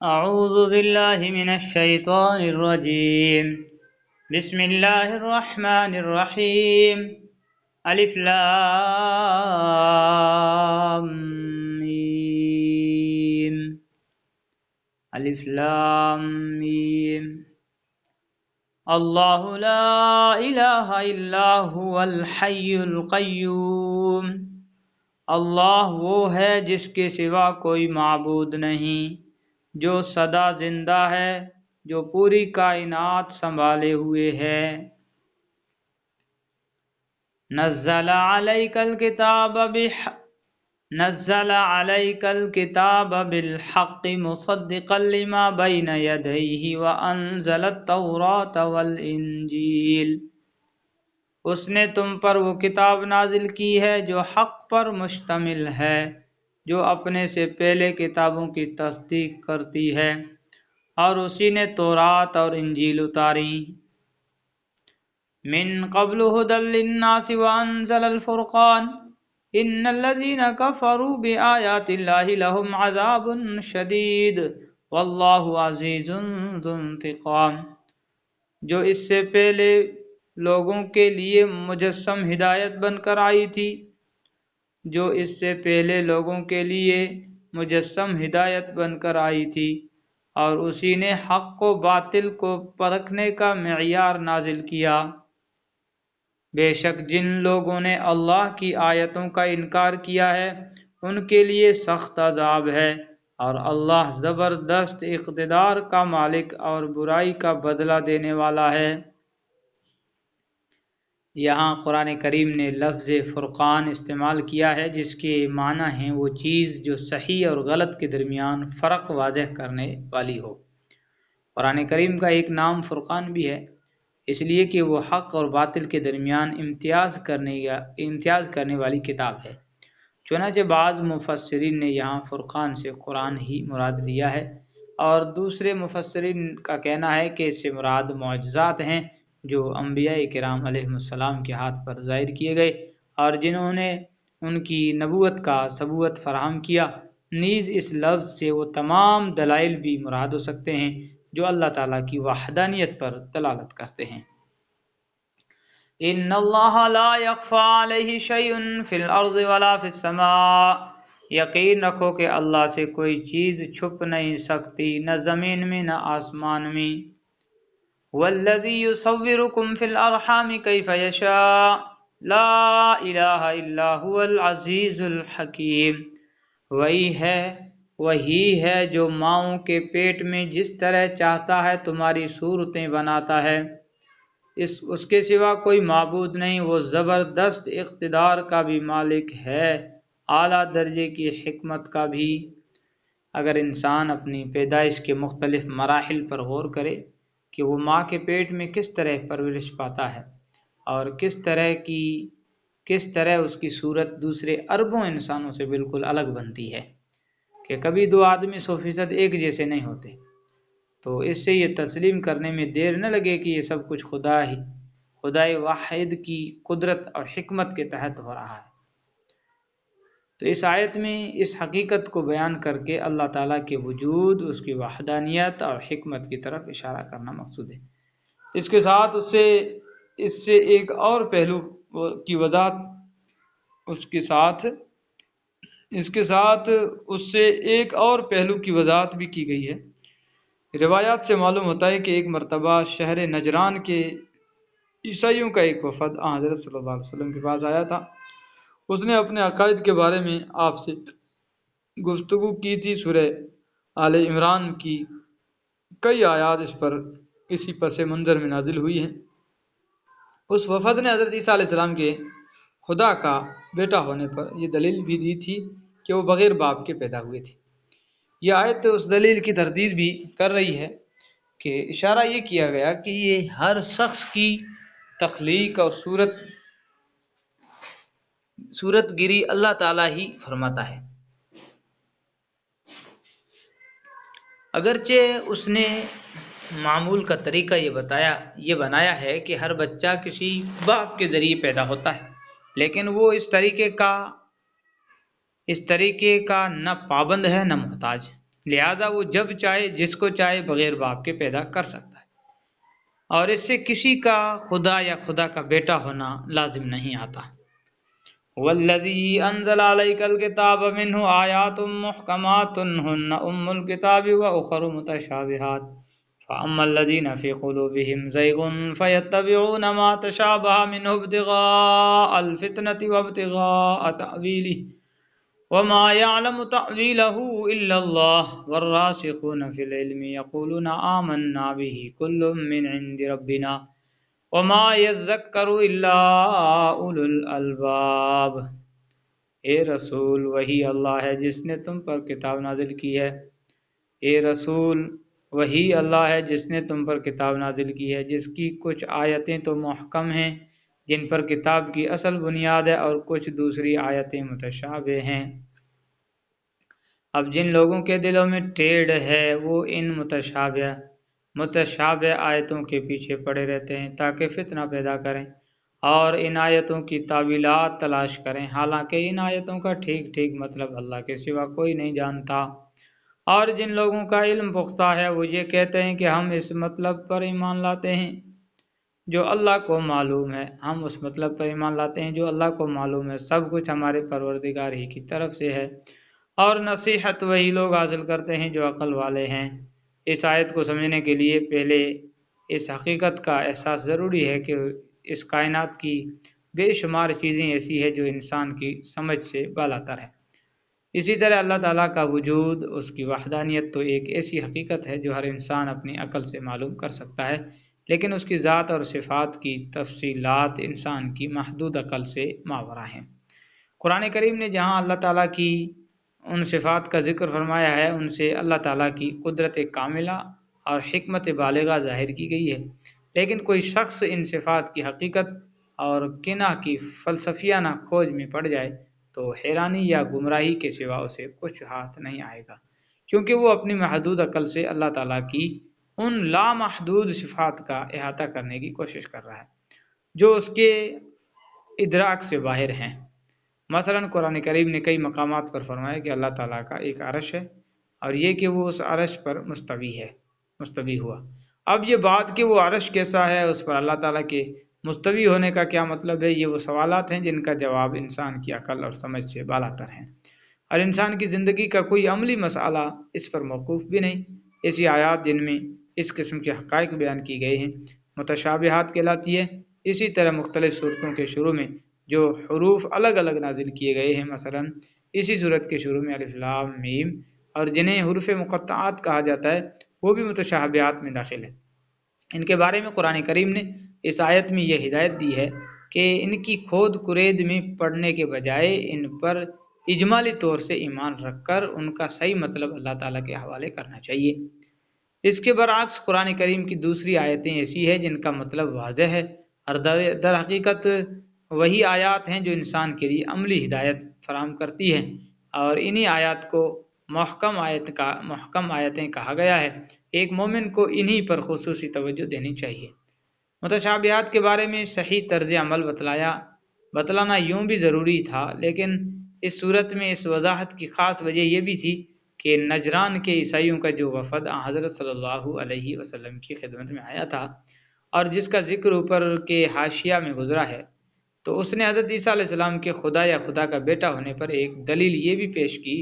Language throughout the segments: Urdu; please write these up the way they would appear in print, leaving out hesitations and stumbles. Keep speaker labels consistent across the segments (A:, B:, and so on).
A: أعوذ بالله من الشيطان الرجيم. بسم الله الرحمن الرحيم. ألف لام ميم. ألف لام ميم. الله لا إله إلا هو الحي القيوم. اللہ وہ ہے جس کے سوا کوئی معبود نہیں، جو سدا زندہ ہے، جو پوری کائنات سنبھالے ہوئے ہے۔ نزل علیک الکتاب بالحق مصدقا لما بین یدیہ وانزل التوراۃ والانجیل۔ اس نے تم پر وہ کتاب نازل کی ہے جو حق پر مشتمل ہے، جو اپنے سے پہلے کتابوں کی تصدیق کرتی ہے، اور اسی نے تورات اور انجیل اتاری۔ من قبل ھدی للناس وانزل الفرقان ان الذین کفروا بآیات اللہ لهم عذاب شدید واللہ عزیز ذو انتقام۔ جو اس سے پہلے لوگوں کے لیے مجسم ہدایت بن کر آئی تھی، جو اس سے پہلے لوگوں کے لیے مجسم ہدایت بن کر آئی تھی، اور اسی نے حق و باطل کو پرکھنے کا معیار نازل کیا۔ بے شک جن لوگوں نے اللہ کی آیتوں کا انکار کیا ہے ان کے لیے سخت عذاب ہے، اور اللہ زبردست اقتدار کا مالک اور برائی کا بدلہ دینے والا ہے۔ یہاں قرآن کریم نے لفظ فرقان استعمال کیا ہے، جس کے معنی ہیں وہ چیز جو صحیح اور غلط کے درمیان فرق واضح کرنے والی ہو۔ قرآن کریم کا ایک نام فرقان بھی ہے، اس لیے کہ وہ حق اور باطل کے درمیان امتیاز کرنے والی کتاب ہے۔ چنانچہ بعض مفسرین نے یہاں فرقان سے قرآن ہی مراد لیا ہے، اور دوسرے مفسرین کا کہنا ہے کہ اس سے مراد معجزات ہیں جو انبیاء کرام علیہ السلام کے ہاتھ پر ظاہر کیے گئے اور جنہوں نے ان کی نبوت کا ثبوت فراہم کیا۔ نیز اس لفظ سے وہ تمام دلائل بھی مراد ہو سکتے ہیں جو اللہ تعالیٰ کی وحدانیت پر دلالت کرتے ہیں۔ ان اللہ لا یخفی علیہ شیء فی الارض ولا فی السماء۔ یقین رکھو کہ اللہ سے کوئی چیز چھپ نہیں سکتی، نہ زمین میں نہ آسمان میں۔ والذی یصورکم فی الارحام کیف یشاء لا الہ الا هو العزیز الحکیم۔ وہی ہے جو ماؤں کے پیٹ میں جس طرح چاہتا ہے تمہاری صورتیں بناتا ہے، اس کے سوا کوئی معبود نہیں، وہ زبردست اقتدار کا بھی مالک ہے، اعلیٰ درجے کی حکمت کا بھی۔ اگر انسان اپنی پیدائش کے مختلف مراحل پر غور کرے کہ وہ ماں کے پیٹ میں کس طرح پرورش پاتا ہے اور کس طرح اس کی صورت دوسرے اربوں انسانوں سے بالکل الگ بنتی ہے کہ کبھی دو آدمی 100% ایک جیسے نہیں ہوتے، تو اس سے یہ تسلیم کرنے میں دیر نہ لگے کہ یہ سب کچھ خدائے واحد کی قدرت اور حکمت کے تحت ہو رہا ہے۔ تو اس آیت میں اس حقیقت کو بیان کر کے اللہ تعالیٰ کے وجود، اس کی وحدانیت اور حکمت کی طرف اشارہ کرنا مقصود ہے۔ اس کے ساتھ اس سے ایک اور پہلو کی وضاحت بھی کی گئی ہے۔ روایات سے معلوم ہوتا ہے کہ ایک مرتبہ شہر نجران کے عیسائیوں کا ایک وفد حضرت صلی اللہ علیہ وسلم کے پاس آیا تھا۔ اس نے اپنے عقائد کے بارے میں آپ سے گفتگو کی تھی۔ سورہ آل عمران کی کئی آیات اسی پس منظر میں نازل ہوئی ہیں۔ اس وفد نے حضرت عیسیٰ علیہ السلام کے خدا کا بیٹا ہونے پر یہ دلیل بھی دی تھی کہ وہ بغیر باپ کے پیدا ہوئے تھے۔ یہ آیت اس دلیل کی تردید بھی کر رہی ہے کہ اشارہ یہ کیا گیا کہ یہ ہر شخص کی تخلیق اور صورت گیری اللہ تعالیٰ ہی فرماتا ہے، اگرچہ اس نے معمول کا طریقہ یہ بنایا ہے کہ ہر بچہ کسی باپ کے ذریعے پیدا ہوتا ہے، لیکن وہ اس طریقے کا نہ پابند ہے نہ محتاج۔ لہذا وہ جب چاہے جس کو چاہے بغیر باپ کے پیدا کر سکتا ہے، اور اس سے کسی کا خدا یا خدا کا بیٹا ہونا لازم نہیں آتا۔ والذی انزل علیک الکتاب منہ آیات محکمات ہن ام الکتاب واخر متشابہات فاما الذین فی قلوبہم زیغ فیتبعون ما تشابہ منہ ابتغاء الفتنة وابتغاء تأویلہ وما يعلم تأويله إلا الله والراسخون في العلم يقولون آمنا به كل من عند ربنا وما يذكر إلا أولو الألباب۔ اے رسول، وہی اللہ ہے جس نے تم پر کتاب نازل کی ہے، اے رسول وہی اللہ ہے جس نے تم پر کتاب نازل کی ہے، جس کی کچھ آیتیں تو محکم ہیں جن پر کتاب کی اصل بنیاد ہے، اور کچھ دوسری آیتیں متشابہ ہیں۔ اب جن لوگوں کے دلوں میں ٹیڑھ ہے وہ ان متشابہ آیتوں کے پیچھے پڑے رہتے ہیں تاکہ فتنہ پیدا کریں اور ان آیتوں کی تعویلات تلاش کریں، حالانکہ ان آیتوں کا ٹھیک مطلب اللہ کے سوا کوئی نہیں جانتا۔ اور جن لوگوں کا علم پختہ ہے وہ یہ کہتے ہیں کہ ہم اس مطلب پر ایمان لاتے ہیں جو اللہ کو معلوم ہے، ہم اس مطلب پر ایمان لاتے ہیں جو اللہ کو معلوم ہے، سب کچھ ہمارے پروردگار ہی کی طرف سے ہے، اور نصیحت وہی لوگ حاصل کرتے ہیں جو عقل والے ہیں۔ اس آیت کو سمجھنے کے لیے پہلے اس حقیقت کا احساس ضروری ہے کہ اس کائنات کی بے شمار چیزیں ایسی ہیں جو انسان کی سمجھ سے بالاتر ہے۔ اسی طرح اللہ تعالیٰ کا وجود، اس کی وحدانیت تو ایک ایسی حقیقت ہے جو ہر انسان اپنی عقل سے معلوم کر سکتا ہے، لیکن اس کی ذات اور صفات کی تفصیلات انسان کی محدود عقل سے ماورا ہیں۔ قرآن کریم نے جہاں اللہ تعالیٰ کی ان صفات کا ذکر فرمایا ہے ان سے اللہ تعالیٰ کی قدرت کاملہ اور حکمت بالغہ ظاہر کی گئی ہے، لیکن کوئی شخص ان صفات کی حقیقت اور کنہ کی فلسفیانہ کھوج میں پڑ جائے تو حیرانی یا گمراہی کے سوا اسے کچھ ہاتھ نہیں آئے گا، کیونکہ وہ اپنی محدود عقل سے اللہ تعالیٰ کی ان لامحدود صفات کا احاطہ کرنے کی کوشش کر رہا ہے جو اس کے ادراک سے باہر ہیں۔ مثلا قرآن کریم نے کئی مقامات پر فرمایا کہ اللہ تعالیٰ کا ایک عرش ہے اور یہ کہ وہ اس عرش پر مستوی ہوا۔ اب یہ بات کہ وہ عرش کیسا ہے، اس پر اللہ تعالیٰ کے مستوی ہونے کا کیا مطلب ہے، یہ وہ سوالات ہیں جن کا جواب انسان کی عقل اور سمجھ سے بالاتر ہیں، اور انسان کی زندگی کا کوئی عملی مسئلہ اس پر موقوف بھی نہیں۔ ایسی آیات جن میں اس قسم کے حقائق بیان کی گئے ہیں متشابہات کہلاتی ہے۔ اسی طرح مختلف صورتوں کے شروع میں جو حروف الگ الگ نازل کیے گئے ہیں، مثلا اسی صورت کے شروع میں الف لام میم، اور جنہیں حروف مقطعات کہا جاتا ہے، وہ بھی متشابہات میں داخل ہے۔ ان کے بارے میں قرآن کریم نے اس آیت میں یہ ہدایت دی ہے کہ ان کی کھود کرید میں پڑھنے کے بجائے ان پر اجمالی طور سے ایمان رکھ کر ان کا صحیح مطلب اللہ تعالیٰ کے حوالے کرنا چاہیے۔ اس کے برعکس قرآن کریم کی دوسری آیتیں ایسی ہیں جن کا مطلب واضح ہے، اور در حقیقت وہی آیات ہیں جو انسان کے لیے عملی ہدایت فراہم کرتی ہیں، اور انہی آیات کو محکم آیتیں کہا گیا ہے۔ ایک مومن کو انہی پر خصوصی توجہ دینی چاہیے۔ متشابہات کے بارے میں صحیح طرز عمل بتلانا یوں بھی ضروری تھا، لیکن اس صورت میں اس وضاحت کی خاص وجہ یہ بھی تھی کہ نجران کے عیسائیوں کا جو وفد حضرت صلی اللہ علیہ وسلم کی خدمت میں آیا تھا اور جس کا ذکر اوپر کے حاشیہ میں گزرا ہے، تو اس نے حضرت عیسیٰ علیہ السلام کے خدا یا خدا کا بیٹا ہونے پر ایک دلیل یہ بھی پیش کی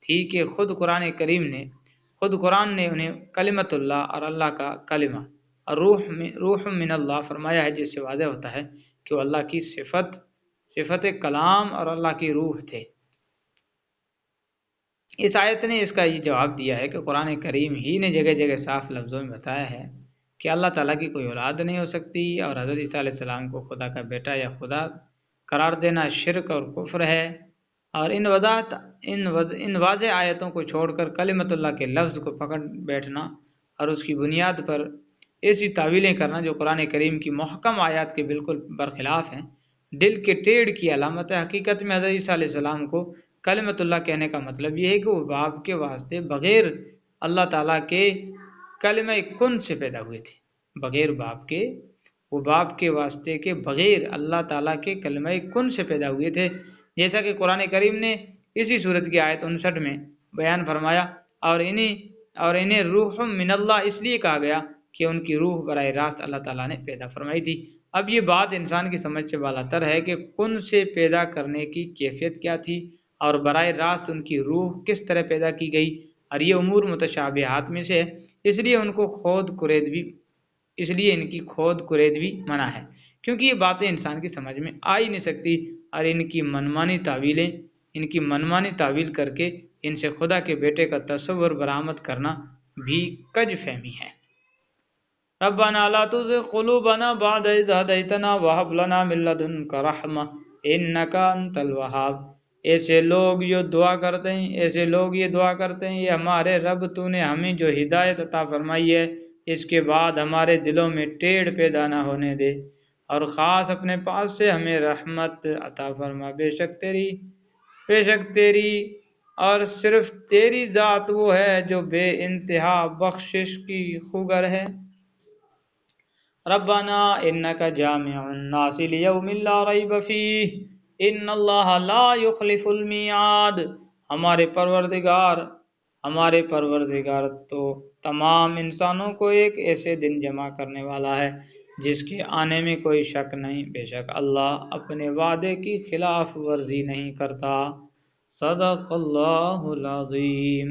A: تھی کہ خود قرآن نے انہیں کلمت اللہ اور اللہ کا کلمہ اور روح من اللہ فرمایا ہے، جس سے واضح ہوتا ہے کہ وہ اللہ کی صفت کلام اور اللہ کی روح تھے۔ اس آیت نے اس کا یہ جواب دیا ہے کہ قرآن کریم ہی نے جگہ جگہ صاف لفظوں میں بتایا ہے کہ اللہ تعالیٰ کی کوئی اولاد نہیں ہو سکتی، اور حضرت عیسیٰ علیہ السلام کو خدا کا بیٹا یا خدا قرار دینا شرک اور کفر ہے، اور ان واضح آیتوں کو چھوڑ کر کلمت اللہ کے لفظ کو پکڑ بیٹھنا اور اس کی بنیاد پر ایسی تعویلیں کرنا جو قرآن کریم کی محکم آیات کے بالکل برخلاف ہیں، دل کے ٹیڑھ کی علامت ہے۔ حقیقت میں حضرت عیسیٰ علیہ السلام کو کلمت اللہ کہنے کا مطلب یہ ہے کہ وہ باپ کے واسطے بغیر اللہ تعالیٰ کے کلمہ کن سے پیدا ہوئے تھے، وہ باپ کے واسطے کے بغیر اللہ تعالیٰ کے کلمہ کن سے پیدا ہوئے تھے، جیسا کہ قرآن کریم نے اسی صورت کی آیت 59 میں بیان فرمایا، اور انہیں روح من اللہ اس لیے کہا گیا کہ ان کی روح براہ راست اللہ تعالیٰ نے پیدا فرمائی تھی۔ اب یہ بات انسان کی سمجھ سے بالاتر ہے کہ کن سے پیدا کرنے کی کیفیت کیا تھی اور براہ راست ان کی روح کس طرح پیدا کی گئی، اور یہ امور متشابہات میں سے ہے، اس لیے ان کی کھود کرید بھی منع ہے، کیونکہ یہ باتیں انسان کی سمجھ میں آ ہی نہیں سکتی، اور ان کی منمانی تعویل کر کے ان سے خدا کے بیٹے کا تصور برآمد کرنا بھی کج فہمی ہے۔ ربنا لا تزغ قلوبنا بعد إذ هديتنا وهب لنا من لدنك رحمة إنك أنت الوهاب۔ ایسے لوگ یہ دعا کرتے ہیں، یہ ہمارے رب تو نے ہمیں جو ہدایت عطا فرمائی ہے اس کے بعد ہمارے دلوں میں ٹیڑھ پیدا نہ ہونے دے، اور خاص اپنے پاس سے ہمیں رحمت عطا فرما، بے شک تیری اور صرف تیری ذات وہ ہے جو بے انتہا بخشش کی خوگر ہے۔ ربنا انک جامع الناس لیوم لا ریب فیہ ان اللہ لا یخلف المیعاد۔ ہمارے پروردگار تو تمام انسانوں کو ایک ایسے دن جمع کرنے والا ہے جس کے آنے میں کوئی شک نہیں، بے شک اللہ اپنے وعدے کی خلاف ورزی نہیں کرتا۔ صدق اللہ العظیم۔